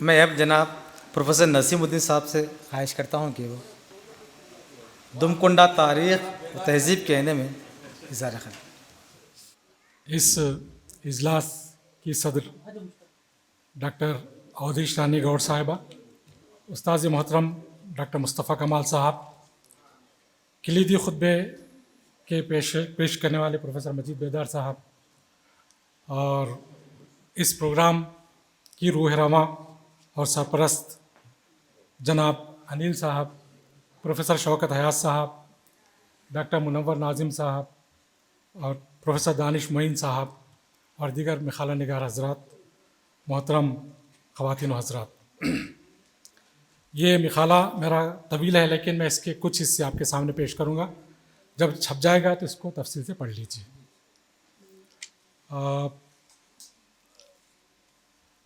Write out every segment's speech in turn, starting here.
मैं अब जनाब प्रोफेसर नसीमुद्दीन साहब से ख्वाहिश करता हूँ कि वो दुमकुंडा तारीख़ और तहज़ीब कहने में इज़ारा करें। इस इजलास की सदर डॉक्टर अवधेश रानी गौड़ साहिबा, उस्ताद मोहतरम डॉक्टर मुस्तफ़ा कमाल साहब, किलीदी खुतबे के पेश करने वाले प्रोफेसर मजीद बेदार साहब और इस प्रोग्राम की रूह रवां और सरपरस्त जनाब अनिल साहब, प्रोफेसर शौकत हयात साहब, डॉक्टर मुनव्वर नाजिम साहब और प्रोफेसर दानिश मोइन साहब और दीगर मिखाला निगार हजरात, मोहतरम ख़वातीन हजरात। ये मिखाला मेरा तवील है, लेकिन मैं इसके कुछ हिस्से आपके सामने पेश करूँगा। जब छप जाएगा तो इसको तफसील से पढ़ लीजिए।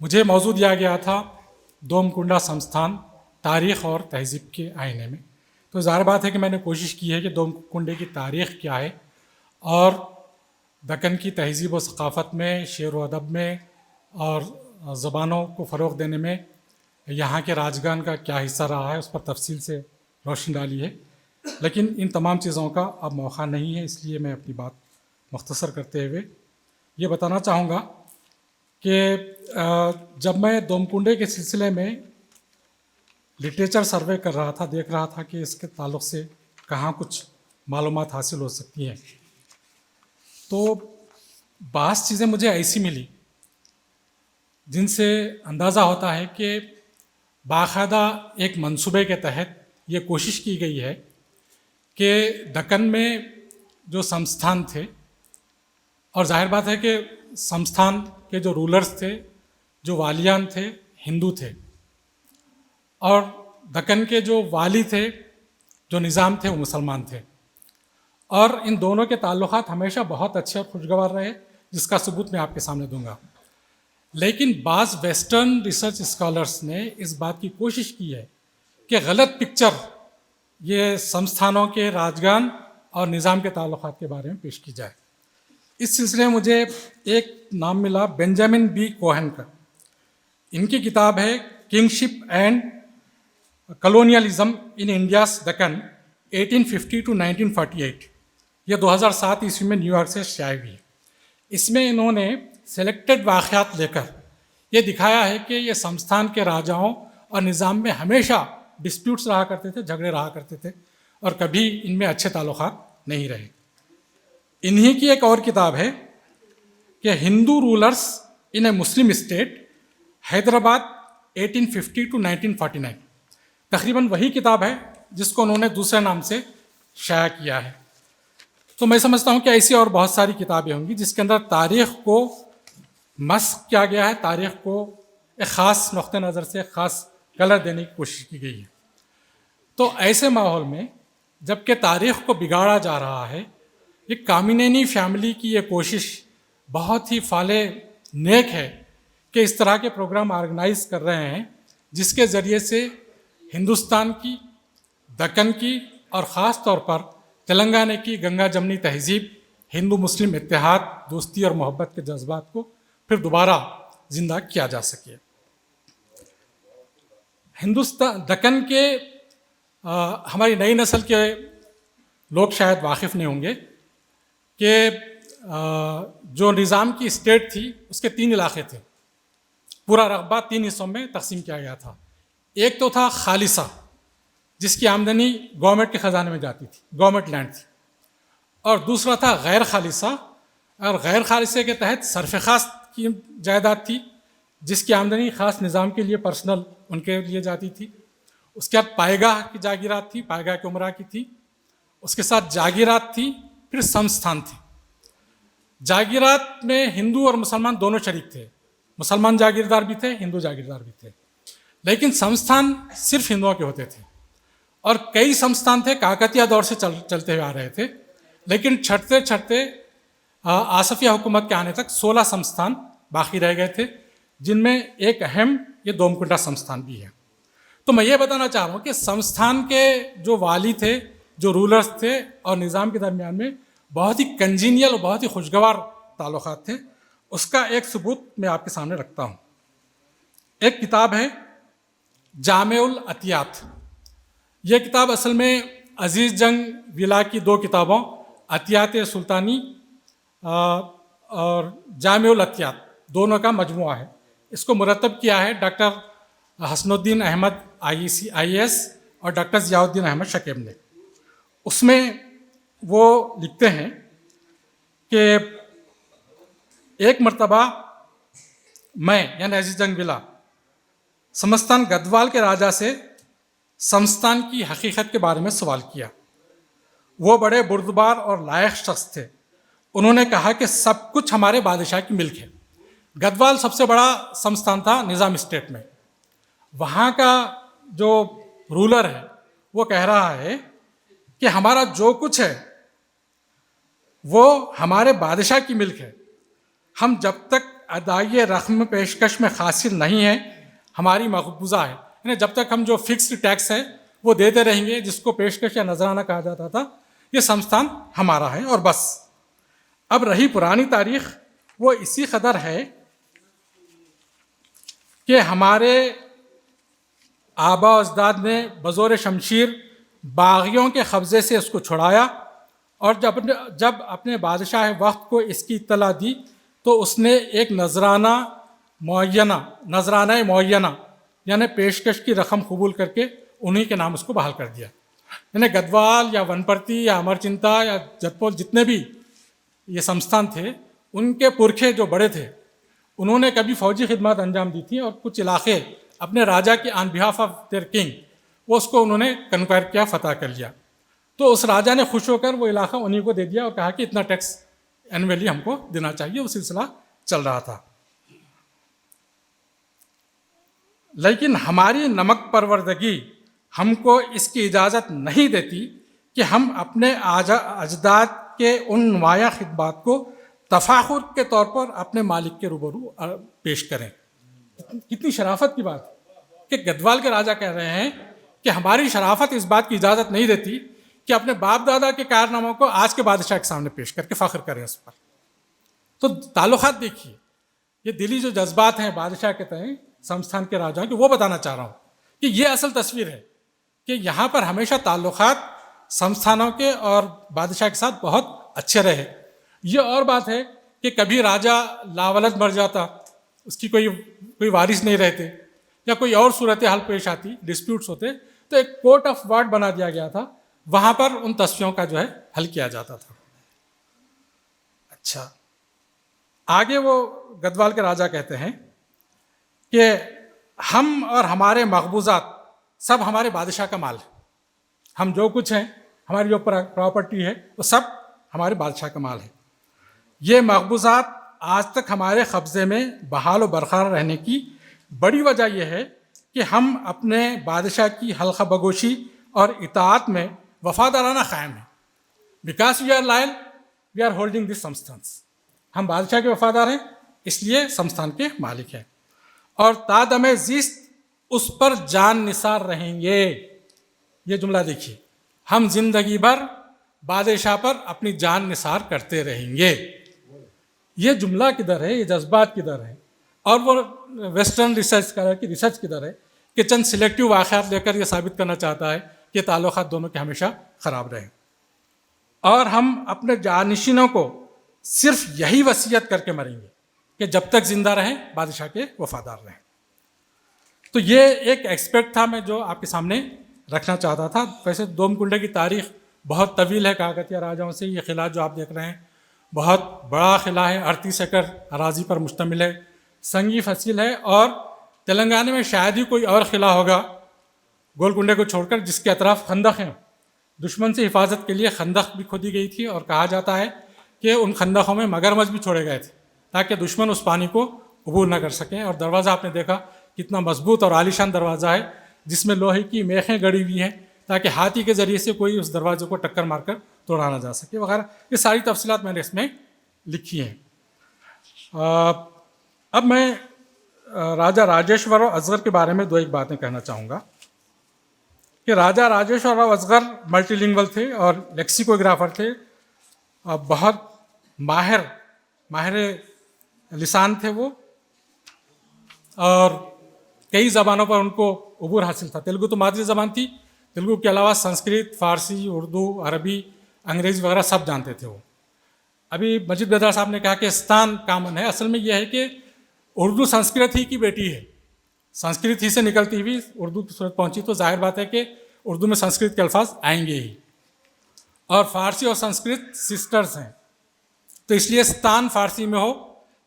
मुझे मौजू दिया गया था दोमकुंडा संस्थान तारीख़ और तहज़ीब के आईने में। तो ज़ाहिर बात है कि मैंने कोशिश की है कि दोमकुंडे की तारीख़ क्या है और दक्कन की तहज़ीब व सक़ाफ़त में, शेर व अदब में और ज़बानों को फ़रोग़ देने में यहाँ के राजगान का क्या हिस्सा रहा है, उस पर तफसील से रोशनी डाली है। लेकिन इन तमाम चीज़ों का अब मौका नहीं है, इसलिए मैं अपनी बात मुख्तसर करते हुए ये बताना चाहूँगा कि जब मैं दोमकुंडे के सिलसिले में लिटरेचर सर्वे कर रहा था, देख रहा था कि इसके ताल्लुक़ से कहाँ कुछ मालूमात हासिल हो सकती हैं, तो बास चीज़ें मुझे ऐसी मिली जिनसे अंदाज़ा होता है कि बाकायदा एक मंसूबे के तहत ये कोशिश की गई है कि दक्कन में जो संस्थान थे, और जाहिर बात है कि संस्थान के जो रूलर्स थे, जो वालियान थे, हिंदू थे, और दक्कन के जो वाली थे, जो निज़ाम थे, वो मुसलमान थे। और इन दोनों के ताल्लुकात हमेशा बहुत अच्छे और खुशगवार रहे, जिसका सबूत मैं आपके सामने दूंगा। लेकिन बाज़ वेस्टर्न रिसर्च स्कॉलर्स ने इस बात की कोशिश की है कि गलत पिक्चर ये संस्थानों के राजगान और निज़ाम के ताल्लुकात के बारे में पेश की जाए। इस सिलसिले में मुझे एक नाम मिला बेंजामिन बी कोहेन का। इनकी किताब है kingship and colonialism in India's Deccan 1850 to 1948। यह 2007 ईस्वी में न्यूयॉर्क से शाया हुई है। इसमें इन्होंने सेलेक्टेड वाक़यात लेकर ये दिखाया है कि ये संस्थान के राजाओं और निज़ाम में हमेशा डिस्प्यूट्स रहा करते थे, झगड़े रहा करते थे, और कभी इनमें अच्छे ताल्लुकात नहीं रहे। इन्हीं की एक और किताब है कि Hindu rulers in A Muslim state Hyderabad 1850 to 1949। तकरीबन वही किताब है जिसको उन्होंने दूसरे नाम से शाया किया है। तो मैं समझता हूँ कि ऐसी और बहुत सारी किताबें होंगी जिसके अंदर तारीख़ को मस्क किया गया है, तारीख़ को एक ख़ास नुक़्ते नज़र से ख़ास कलर देने की कोशिश की गई है। तो ऐसे माहौल में जबकि तारीख़ को बिगाड़ा जा रहा है, ये कामिनेनी फैमिली की ये कोशिश बहुत ही फाले नेक है कि इस तरह के प्रोग्राम ऑर्गेनाइज कर रहे हैं जिसके ज़रिए से हिंदुस्तान की, दक्कन की और ख़ास तौर पर तेलंगाना की गंगा जमनी तहज़ीब, हिंदू मुस्लिम इत्तेहाद, दोस्ती और मोहब्बत के जज्बात को फिर दोबारा ज़िंदा किया जा सके। हिंदुस्तान दक्कन के हमारी नई नस्ल के लोग शायद वाकिफ़ नहीं होंगे कि जो निज़ाम की स्टेट थी उसके 3 इलाके थे। पूरा रकबा 3 हिस्सों में तकसीम किया गया था। एक तो था खालिसा, जिसकी आमदनी गवर्नमेंट के ख़जाने में जाती थी, गवर्नमेंट लैंड थी, और दूसरा था गैर खालिसा, और गैर खालिसे के तहत सरफ़ ख़ास की जायदाद थी जिसकी आमदनी ख़ास निज़ाम के लिए पर्सनल उनके लिए जाती थी। उसके बाद पायगाह की जागीरात थी, पायगाह के उमरा की थी, उसके साथ जागीरात थी, फिर संस्थान थे। जागीरात में हिंदू और मुसलमान दोनों शरीक थे, मुसलमान जागीरदार भी थे, हिंदू जागीरदार भी थे, लेकिन संस्थान सिर्फ हिंदुओं के होते थे। और कई संस्थान थे काकतीय दौर से चलते हुए आ रहे थे, लेकिन छटते छटते आसफिया हुकूमत के आने तक 16 संस्थान बाकी रह गए थे, जिनमें एक अहम ये दोमकुंडा संस्थान भी है। तो मैं ये बताना चाह रहा हूँ कि संस्थान के जो वाली थे, जो रूलर्स थे, और निज़ाम के दरमियान में बहुत ही कंजीनियल और बहुत ही खुशगवार ताल्लुकात थे। उसका एक सबूत मैं आपके सामने रखता हूँ। एक किताब है जामेउल अतियात। यह किताब असल में अजीज़ जंग विला की दो किताबों अतियात सुल्तानी और जामेउल अतियात दोनों का मजमुआ है। इसको मुरतब किया है डॉक्टर हसनुद्दीन अहमद IAS और डॉक्टर ज़ियाउद्दीन अहमद शकीब ने। उसमें वो लिखते हैं कि एक मर्तबा मैं यानी अजीज़ जंग विला समस्तान गदवाल के राजा से समस्तान की हकीकत के बारे में सवाल किया। वो बड़े बुर्दबार और लायक शख्स थे। उन्होंने कहा कि सब कुछ हमारे बादशाह की मिल्क है। गदवाल सबसे बड़ा समस्तान था निज़ाम स्टेट में। वहाँ का जो रूलर है वो कह रहा है कि हमारा जो कुछ है वो हमारे बादशाह की मिल्क है। हम जब तक अदाई रकम पेशकश में हासिल नहीं है हमारी मकबूजा है, यानी जब तक हम जो फिक्स्ड टैक्स है वो देते रहेंगे, जिसको पेशकश या नजराना कहा जाता था, ये संस्थान हमारा है और बस। अब रही पुरानी तारीख, वो इसी कदर है कि हमारे आबा अजदाद ने बज़ोर शमशीर बागियों के कब्ज़े से इसको छुड़ाया और जब अपने बादशाह वक्त को इसकी इत्तला दी तो उसने एक नजराना मुअय्यना यानी पेशकश की रकम कबूल करके उन्हीं के नाम उसको बहाल कर दिया। यानी गदवाल या वनपर्ती या अमरचिंता या जतपोल जितने भी ये संस्थान थे, उनके पुरखे जो बड़े थे उन्होंने कभी फौजी खिदमत अंजाम दी थी और कुछ इलाके अपने राजा के on behalf of their king वो उसको उन्होंने कन्क्वायर किया, फतह कर लिया। तो उस राजा ने खुश होकर वो इलाका उन्हीं को दे दिया और कहा कि इतना टैक्स एनुअली हमको देना चाहिए। वो सिलसिला चल रहा था। लेकिन हमारी नमक परवरदगी हमको इसकी इजाज़त नहीं देती कि हम अपने अजदाद के उन नुमाया खिदमात को तफाखुर के तौर पर अपने मालिक के रूबरू पेश करें। कितनी शराफत की बात कि गदवाल के राजा कह रहे हैं कि हमारी शराफत इस बात की इजाज़त नहीं देती कि अपने बाप दादा के कारनामों को आज के बादशाह के सामने पेश करके फ़ख्र करें उस पर। तो ताल्लुकात देखिए, ये दिली जो जज्बात हैं बादशाह के तय संस्थान के राजाओं की, वो बताना चाह रहा हूँ कि ये असल तस्वीर है कि यहाँ पर हमेशा ताल्लुकात संस्थानों के और बादशाह के साथ बहुत अच्छे रहे। ये और बात है कि कभी राजा लावलद मर जाता, उसकी कोई वारिस नहीं रहते या कोई और सूरत हाल पेश आती, डिस्प्यूट्स होते, तो एक कोर्ट ऑफ वार्ड बना दिया गया था। वहाँ पर उन तस्वीरों का जो है हल किया जाता था। अच्छा, आगे वो गदवाल के राजा कहते हैं कि हम और हमारे मकबूजात सब हमारे बादशाह का माल है। हम जो कुछ हैं, हमारी जो प्रॉपर्टी है, वो सब हमारे बादशाह का माल है। ये मकबूजात आज तक हमारे कब्ज़े में बहाल व बरकरार रहने की बड़ी वजह यह है कि हम अपने बादशाह की हल्का बगोशी और इताअत में वफादाराना कायम है। Because we are loyal we are holding this संस्थान्स। हम बादशाह के वफादार हैं, इसलिए संस्थान के मालिक हैं और तादमे ज़िस्त उस पर जान निसार रहेंगे। ये जुमला देखिए, हम जिंदगी भर बादशाह पर अपनी जान निसार करते रहेंगे। ये जुमला किधर है, ये जज्बात किधर है? और वो वेस्टर्न रिसर्च की रिसर्च किधर है कि चंद सिलेक्टिव वाक़यात लेकर ये साबित करना चाहता है कि ताल्लुकात दोनों के हमेशा ख़राब रहे और हम अपने जानशीनों को सिर्फ यही वसीयत करके मरेंगे कि जब तक जिंदा रहें बादशाह के वफादार रहें। तो ये एक एस्पेक्ट था मैं जो आपके सामने रखना चाहता था। वैसे दोमकुंडे की तारीख बहुत तवील है काकतीय राजाओं से। ये किला जो आप देख रहे हैं बहुत बड़ा किला है, 38 एकड़ अराजी पर मुश्तमिल है, संगी फसील है और तेलंगाना में शायद ही कोई और किला होगा गोलकुंडे को छोड़कर जिसके अतराफ खंदक हैं। दुश्मन से हिफाजत के लिए खंदक भी खोदी गई थी और कहा जाता है कि उन खंदकों में मगरमच्छ भी छोड़े गए थे ताकि दुश्मन उस पानी को अबूर ना कर सकें। और दरवाज़ा आपने देखा कितना मजबूत और आलीशान दरवाज़ा है जिसमें लोहे की मेखें गड़ी हुई हैं ताकि हाथी के ज़रिए से कोई उस दरवाजे को टक्कर मारकर तोड़ा ना जा सके वगैरह। ये सारी तफसीलात मैंने इसमें लिखी हैं। अब मैं राजा राजेश्वर और असगर के बारे में दो एक बातें कहना चाहूँगा कि राजा राजेश्वर और असगर मल्टीलिंगुअल थे और लेक्सिकोग्राफर थे, बहुत माहिर लिसान थे वो और कई ज़बानों पर उनको अबूर हासिल था। तेलुगु तो मादरी ज़बान थी, तेलुगु के अलावा संस्कृत, फारसी, उर्दू, अरबी, अंग्रेज़ी वगैरह सब जानते थे वो। अभी मजिद बेदार साहब ने कहा कि स्थान कामन है, असल में यह है कि उर्दू संस्कृत ही की बेटी है। संस्कृत ही से निकलती हुई उर्दू की सूरत पहुंची, तो जाहिर बात है कि उर्दू में संस्कृत के अल्फाज आएंगे ही। और फारसी और संस्कृत सिस्टर्स हैं, तो इसलिए स्थान फारसी में हो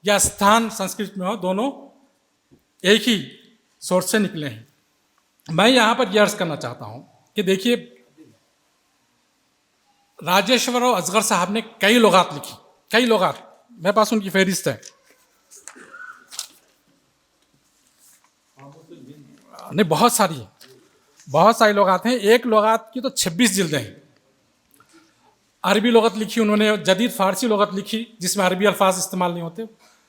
या स्थान संस्कृत में हो, दोनों एक ही सोर्स से निकले हैं। मैं यहाँ पर यह अर्ज करना चाहता हूँ कि देखिए, राजेश्वरराव असगर साहब ने कई लुगात लिखी, कई लुगात, मेरे पास उनकी फहरिस्त है। नहीं, बहुत सारी लुगात हैं। एक लुगात की तो 26 जिल्दें हैं। अरबी लुगत लिखी उन्होंने, जदीद फारसी लुगत लिखी जिसमें अरबी अल्फाज इस्तेमाल नहीं होते,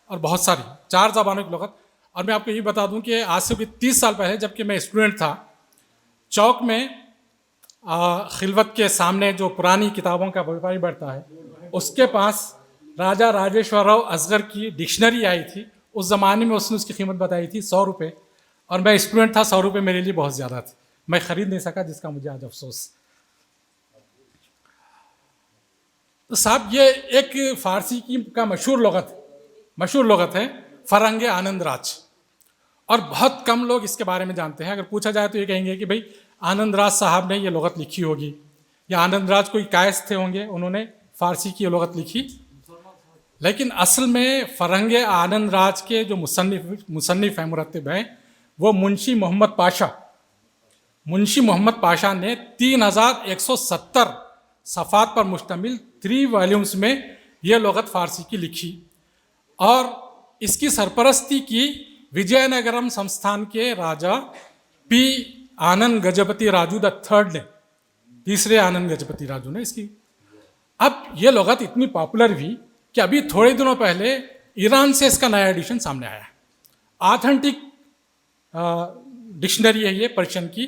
और बहुत सारी 4 ज़बानों की लुगत। और मैं आपको ये बता दूं कि आज से 30 साल पहले जबकि मैं स्टूडेंट था, चौक में खिलवत के सामने जो पुरानी किताबों का व्यापारी बैठता है, उसके पास राजा राजेश्वरराव असगर की डिक्शनरी आई थी। उस ज़माने में उसने उसकी कीमत बताई थी 100 रुपये, और मैं स्टूडेंट था, 100 रुपये मेरे लिए बहुत ज़्यादा थे, मैं ख़रीद नहीं सका, जिसका मुझे आज अफसोस। तो साहब, ये एक फ़ारसी का मशहूर लुगत है फ़रंग आनंद राज, और बहुत कम लोग इसके बारे में जानते हैं। अगर पूछा जाए तो ये कहेंगे कि भाई आनंद राज साहब ने ये लुगत लिखी होगी, या आनंद राज कोई कायस थे होंगे, उन्होंने फ़ारसी की लुगत लिखी। लेकिन असल में फ़रंग आनंद राज के जो मुसन्निफ़ हैं, मुरत्तिब हैं, वो मुंशी मोहम्मद पाशा ने 3170 सफ़ात पर मुश्तमिल 3 वॉल्यूम्स में ये लुगत फ़ारसी की लिखी, और इसकी सरपरस्ती की विजयनगरम संस्थान के राजा P Ananda Gajapati Raju the third ने, तीसरे आनंद गजपति राजू ने इसकी। अब ये लुगत इतनी पॉपुलर हुई कि अभी थोड़े दिनों पहले ईरान से इसका नया एडिशन सामने आया। ऑथेंटिक डिक्शनरी है ये पर्शियन की,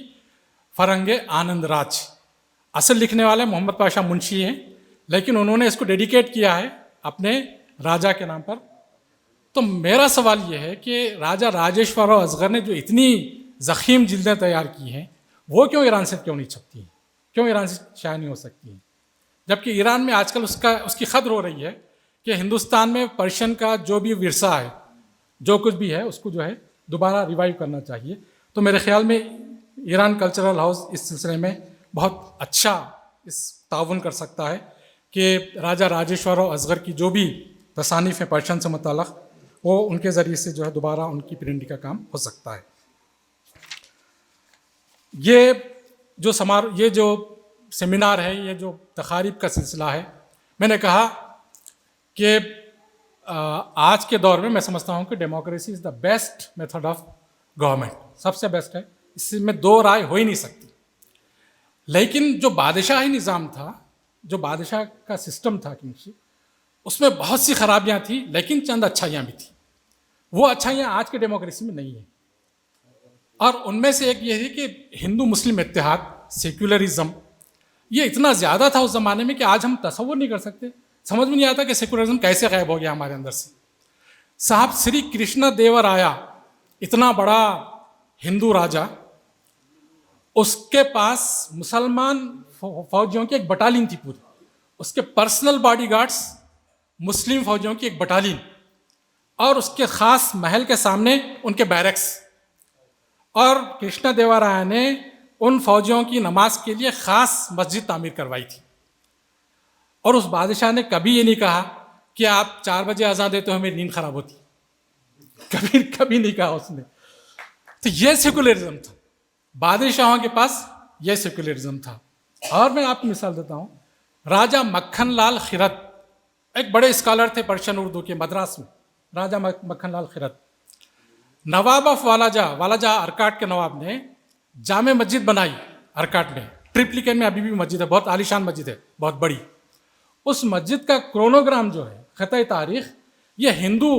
फ़रंग आनंद राज। असल लिखने वाले मोहम्मद पाशा मुंशी हैं, लेकिन उन्होंने इसको डेडिकेट किया है अपने राजा के नाम पर। तो मेरा सवाल यह है कि राजा राजेश्वरराव असगर ने जो इतनी ज़ख़ीम जिल्दें तैयार की हैं, वो क्यों ईरान से क्यों नहीं छपती हैं, क्यों ईरान से शाया नहीं हो सकती हैं? जबकि ईरान में आजकल उसकी खबर हो रही है कि हिंदुस्तान में पर्शियन का जो भी विरसा है, जो कुछ भी है, उसको जो है दोबारा रिवाइव करना चाहिए। तो मेरे ख्याल में ईरान कल्चरल हाउस इस सिलसिले में बहुत अच्छा इस ताउन कर सकता है कि राजा राजेश्वरराव असगर की जो भी तसानीफ़ हैं पर्शियन से मुताल्लिक़, वो उनके ज़रिए से जो है दोबारा उनकी प्रिंटिंग का काम हो सकता है। ये जो सेमिनार है, ये जो तकारीब का सिलसिला है, मैंने कहा कि आज के दौर में मैं समझता हूँ कि democracy is the best method of government, सबसे बेस्ट है, इसमें दो राय हो ही नहीं सकती। लेकिन जो बादशाही निज़ाम था, जो बादशाह का सिस्टम था किंगशिप, उसमें बहुत सी खराबियाँ थी, लेकिन चंद अच्छाइयाँ भी थी। वो अच्छाइयाँ आज के डेमोक्रेसी में नहीं है, और उनमें से एक ये है कि हिंदू मुस्लिम इत्तेहाद, सेक्युलरिज्म, ये इतना ज़्यादा था उस ज़माने में कि आज हम तसव्वुर नहीं कर सकते, समझ में नहीं आता कि सेक्युलरिज्म कैसे गायब हो गया हमारे अंदर से। साहब, श्री कृष्ण देवराया, इतना बड़ा हिंदू राजा, उसके पास मुसलमान फौजियों की एक बटालियन थी पूरी, उसके पर्सनल बॉडीगार्ड्स मुस्लिम फौजियों की एक बटालियन, और उसके ख़ास महल के सामने उनके बैरक्स। और कृष्ण देवराया ने उन फौजियों की नमाज के लिए ख़ास मस्जिद तामीर करवाई थी। और उस बादशाह ने कभी ये नहीं कहा कि आप 4 बजे अज़ान देते हो मेरी नींद खराब होती, कभी नहीं कहा उसने। तो ये सेकुलरिज्म था, बादशाहों के पास ये सेकुलरिज्म था। और मैं आपको मिसाल देता हूँ, राजा मक्खन लाल खिरत एक बड़े स्कॉलर थे पर्शियन उर्दू के, मद्रास में राजा मक्खन लाल खिरत, नवाब ऑफ वालाजा अरकाट के नवाब ने जामे मस्जिद बनाई अरकाट में, ट्रिप्लिकेट में अभी भी मस्जिद है, बहुत आलीशान मस्जिद है, बहुत बड़ी। उस मस्जिद का क्रोनोग्राम जो है, ख़त तारीख़, ये हिंदू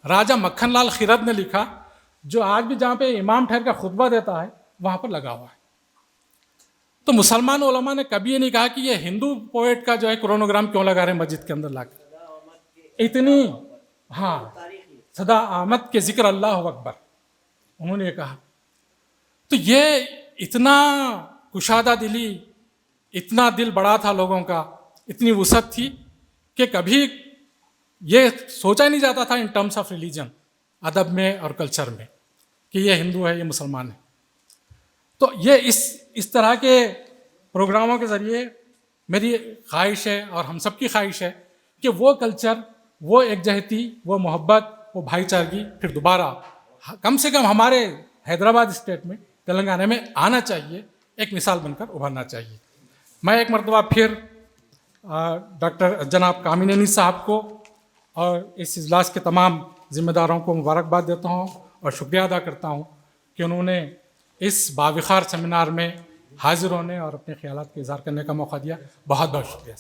राजा मक्खन लाल खिरत ने लिखा, जो आज भी जहाँ पे इमाम ठहर का खुतबा देता है वहाँ पर लगा हुआ है। तो मुसलमान उलमा ने कभी ये नहीं कहा कि ये हिंदू पोएट का जो है क्रोनोग्राम क्यों लगा रहे हैं मस्जिद के अंदर लाकर। इतनी, हाँ, सदा आमद के जिक्र अल्लाह अकबर, उन्होंने ये कहा। तो ये इतना कुशादा दिली, इतना दिल बड़ा था लोगों का, इतनी वुसअत थी कि कभी ये सोचा नहीं जाता था इन टर्म्स ऑफ रिलीजन, अदब में और कल्चर में, कि ये हिंदू है, ये मुसलमान है। तो ये इस तरह के प्रोग्रामों के ज़रिए मेरी ख्वाहिश है और हम सब की ख्वाहिश है कि वो कल्चर, वो एकजहती, वो मोहब्बत, वो भाईचारगी फिर दोबारा कम से कम हमारे हैदराबाद स्टेट में, तेलंगाना में आना चाहिए, एक मिसाल बनकर उभरना चाहिए। मैं एक मरतबा फिर डॉक्टर जनाब कामिनेनी साहब को और इस इजलास के तमाम जिम्मेदारों को मुबारकबाद देता हूँ और शुक्रिया अदा करता हूँ कि उन्होंने इस बाविखार सेमिनार में हाजिर होने और अपने ख्यालात का इज़हार करने का मौका दिया। बहुत बहुत शुक्रिया।